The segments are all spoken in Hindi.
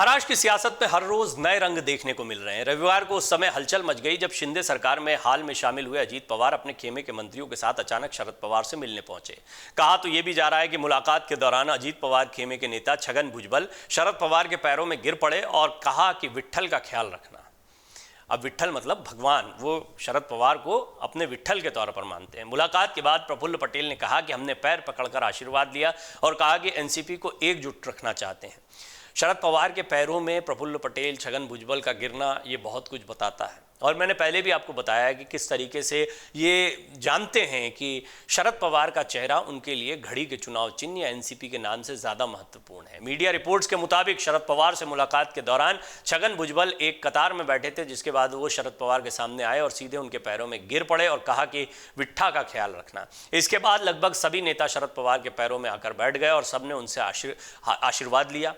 महाराष्ट्र की सियासत में हर रोज नए रंग देखने को मिल रहे हैं। रविवार को उस समय हलचल मच गई जब शिंदे सरकार में हाल में शामिल हुए अजीत पवार अपने खेमे के मंत्रियों के साथ अचानक शरद पवार से मिलने पहुंचे। कहा तो यह भी जा रहा है कि मुलाकात के दौरान अजीत पवार खेमे के नेता छगन भुजबल शरद पवार के पैरों में गिर पड़े और कहा कि विट्ठल का ख्याल रखना। अब विट्ठल मतलब भगवान, वो शरद पवार को अपने विट्ठल के तौर पर मानते हैं। मुलाकात के बाद प्रफुल्ल पटेल ने कहा कि हमने पैर पकड़कर आशीर्वाद लिया और कहा कि एनसीपी को एकजुट रखना चाहते हैं। शरद पवार के पैरों में प्रफुल्ल पटेल, छगन भुजबल का गिरना ये बहुत कुछ बताता है। और मैंने पहले भी आपको बताया है कि किस तरीके से ये जानते हैं कि शरद पवार का चेहरा उनके लिए घड़ी के चुनाव चिन्ह या एनसीपी के नाम से ज़्यादा महत्वपूर्ण है। मीडिया रिपोर्ट्स के मुताबिक शरद पवार से मुलाकात के दौरान छगन भुजबल एक कतार में बैठे थे, जिसके बाद वो शरद पवार के सामने आए और सीधे उनके पैरों में गिर पड़े और कहा कि विट्ठा का ख्याल रखना। इसके बाद लगभग सभी नेता शरद पवार के पैरों में आकर बैठ गए और सबने उनसे आशीर्वाद लिया।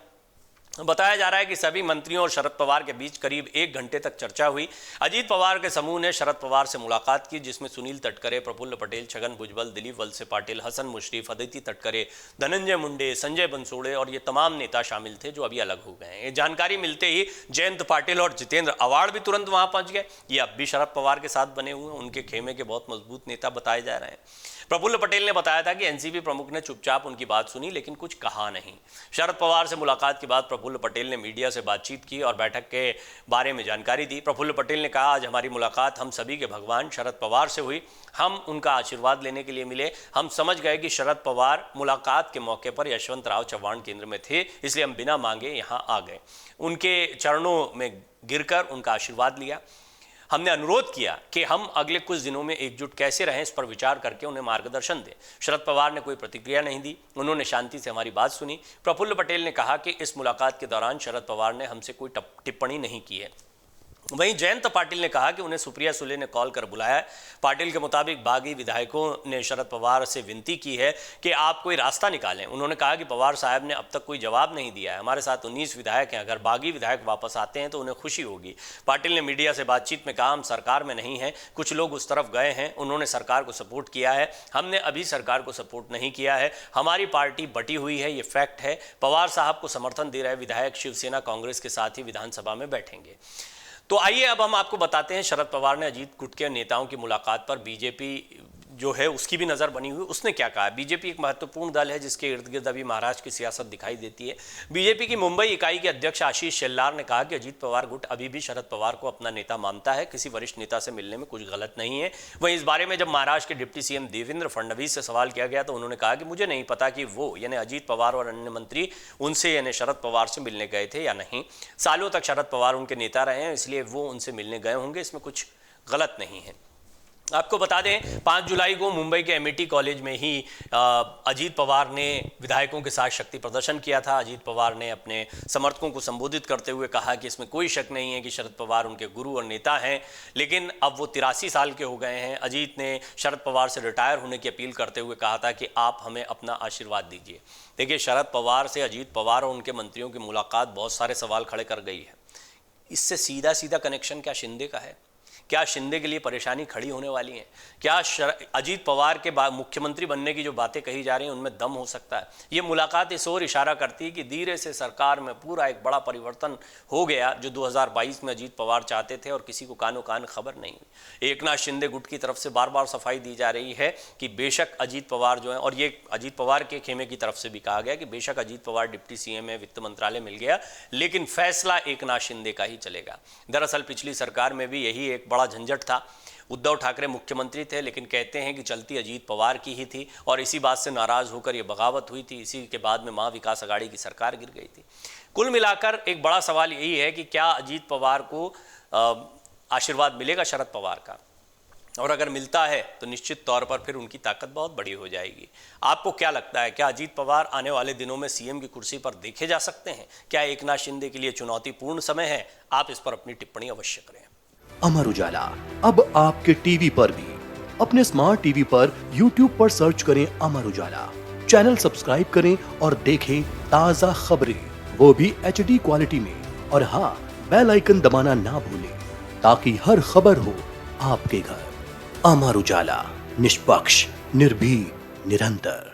बताया जा रहा है कि सभी मंत्रियों और शरद पवार के बीच करीब 1 घंटे तक चर्चा हुई। अजीत पवार के समूह ने शरद पवार से मुलाकात की, जिसमें सुनील तटकरे, प्रफुल्ल पटेल, छगन भुजबल, दिलीप वलसे पाटिल, हसन मुश्रीफ, अदिति तटकरे, धनंजय मुंडे, संजय बनसोड़े और ये तमाम नेता शामिल थे जो अभी अलग हो गए हैं। ये जानकारी मिलते ही जयंत पाटिल और जितेंद्र आवाड़ भी तुरंत वहां पहुंच गए। ये अब भी शरद पवार के साथ बने हुए, उनके खेमे के बहुत मजबूत नेता बताए जा रहे हैं। प्रफुल्ल पटेल ने बताया था कि एनसीपी प्रमुख ने चुपचाप उनकी बात सुनी लेकिन कुछ कहा नहीं। शरद पवार से मुलाकात के बाद प्रफुल्ल पटेल ने मीडिया से बातचीत की और बैठक के बारे में जानकारी दी। प्रफुल्ल पटेल ने कहा, आज हमारी मुलाकात हम सभी के भगवान शरद पवार से हुई। हम उनका आशीर्वाद लेने के लिए मिले। हम समझ गए कि शरद पवार मुलाकात के मौके पर यशवंतराव चव्हाण केंद्र में थे, इसलिए हम बिना मांगे यहाँ आ गए। उनके चरणों में गिरकर उनका आशीर्वाद लिया। हमने अनुरोध किया कि हम अगले कुछ दिनों में एकजुट कैसे रहें, इस पर विचार करके उन्हें मार्गदर्शन दें। शरद पवार ने कोई प्रतिक्रिया नहीं दी, उन्होंने शांति से हमारी बात सुनी। प्रफुल्ल पटेल ने कहा कि इस मुलाकात के दौरान शरद पवार ने हमसे कोई टिप्पणी नहीं की है। वहीं जयंत पाटिल ने कहा कि उन्हें सुप्रिया सुले ने कॉल कर बुलाया है। पाटिल के मुताबिक बागी विधायकों ने शरद पवार से विनती की है कि आप कोई रास्ता निकालें। उन्होंने कहा कि पवार साहब ने अब तक कोई जवाब नहीं दिया है। हमारे साथ 19 विधायक हैं, अगर बागी विधायक वापस आते हैं तो उन्हें खुशी होगी। पाटिल ने मीडिया से बातचीत में कहा, हम सरकार में नहीं हैं, कुछ लोग उस तरफ गए हैं, उन्होंने सरकार को सपोर्ट किया है, हमने अभी सरकार को सपोर्ट नहीं किया है। हमारी पार्टी बटी हुई है, ये फैक्ट है। पवार साहब को समर्थन दे रहे विधायक शिवसेना कांग्रेस के साथ ही विधानसभा में बैठेंगे। तो आइए अब हम आपको बताते हैं शरद पवार ने अजीत गुट के नेताओं की मुलाकात पर बीजेपी जो है उसकी भी नज़र बनी हुई, उसने क्या कहा। बीजेपी एक महत्वपूर्ण दल है जिसके इर्द गिर्द अभी महाराष्ट्र की सियासत दिखाई देती है। बीजेपी की मुंबई इकाई के अध्यक्ष आशीष शेल्लार ने कहा कि अजीत पवार गुट अभी भी शरद पवार को अपना नेता मानता है, किसी वरिष्ठ नेता से मिलने में कुछ गलत नहीं है। वहीं इस बारे में जब महाराष्ट्र के डिप्टी सीएम देवेंद्र फडणवीस से सवाल किया गया तो उन्होंने कहा कि मुझे नहीं पता कि वो यानी अजीत पवार और अन्य मंत्री उनसे यानी शरद पवार से मिलने गए थे या नहीं। सालों तक शरद पवार उनके नेता रहे हैं, इसलिए वो उनसे मिलने गए होंगे, इसमें कुछ गलत नहीं है। आपको बता दें 5 जुलाई को मुंबई के एमआईटी कॉलेज में ही अजीत पवार ने विधायकों के साथ शक्ति प्रदर्शन किया था। अजीत पवार ने अपने समर्थकों को संबोधित करते हुए कहा कि इसमें कोई शक नहीं है कि शरद पवार उनके गुरु और नेता हैं, लेकिन अब वो 83 साल के हो गए हैं। अजीत ने शरद पवार से रिटायर होने की अपील करते हुए कहा था कि आप हमें अपना आशीर्वाद दीजिए। देखिए, शरद पवार से अजीत पवार और उनके मंत्रियों की मुलाकात बहुत सारे सवाल खड़े कर गई है। इससे सीधा सीधा कनेक्शन क्या शिंदे का है? क्या शिंदे के लिए परेशानी खड़ी होने वाली है? क्या अजीत पवार के मुख्यमंत्री बनने की जो बातें कही जा रही हैं उनमें दम हो सकता है? ये मुलाकात इस ओर इशारा करती है कि धीरे से सरकार में पूरा एक बड़ा परिवर्तन हो गया, जो 2022 में अजीत पवार चाहते थे और किसी को कानो कान खबर नहीं हुई। एकनाथ शिंदे गुट की तरफ से बार बार सफाई दी जा रही है कि बेशक अजीत पवार जो है, और ये अजीत पवार के खेमे की तरफ से भी कहा गया कि बेशक अजीत पवार डिप्टी सीएम है, वित्त मंत्रालय मिल गया, लेकिन फैसला एकनाथ शिंदे का ही चलेगा। दरअसल पिछली सरकार में भी यही एक बड़ा झंझट था। उद्धव ठाकरे मुख्यमंत्री थे, लेकिन कहते हैं कि चलती अजीत पवार की ही थी और इसी बात से नाराज होकर यह बगावत हुई थी। इसी के बाद में महाविकास अघाड़ी की सरकार गिर गई थी। कुल मिलाकर एक बड़ा सवाल यही है कि क्या अजीत पवार को आशीर्वाद मिलेगा शरद पवार का, और अगर मिलता है तो निश्चित तौर पर फिर उनकी ताकत बहुत बड़ी हो जाएगी। आपको क्या लगता है, क्या अजीत पवार आने वाले दिनों में सीएम की कुर्सी पर देखे जा सकते हैं? क्या एकनाथ शिंदे के लिए चुनौतीपूर्ण समय है? आप इस पर अपनी टिप्पणी अवश्य करें। अमर उजाला अब आपके टीवी पर भी। अपने स्मार्ट टीवी पर YouTube पर सर्च करें अमर उजाला, चैनल सब्सक्राइब करें और देखें ताजा खबरें, वो भी HD क्वालिटी में। और हाँ, बेल आइकन दबाना ना भूलें ताकि हर खबर हो आपके घर। अमर उजाला, निष्पक्ष, निर्भीक, निरंतर।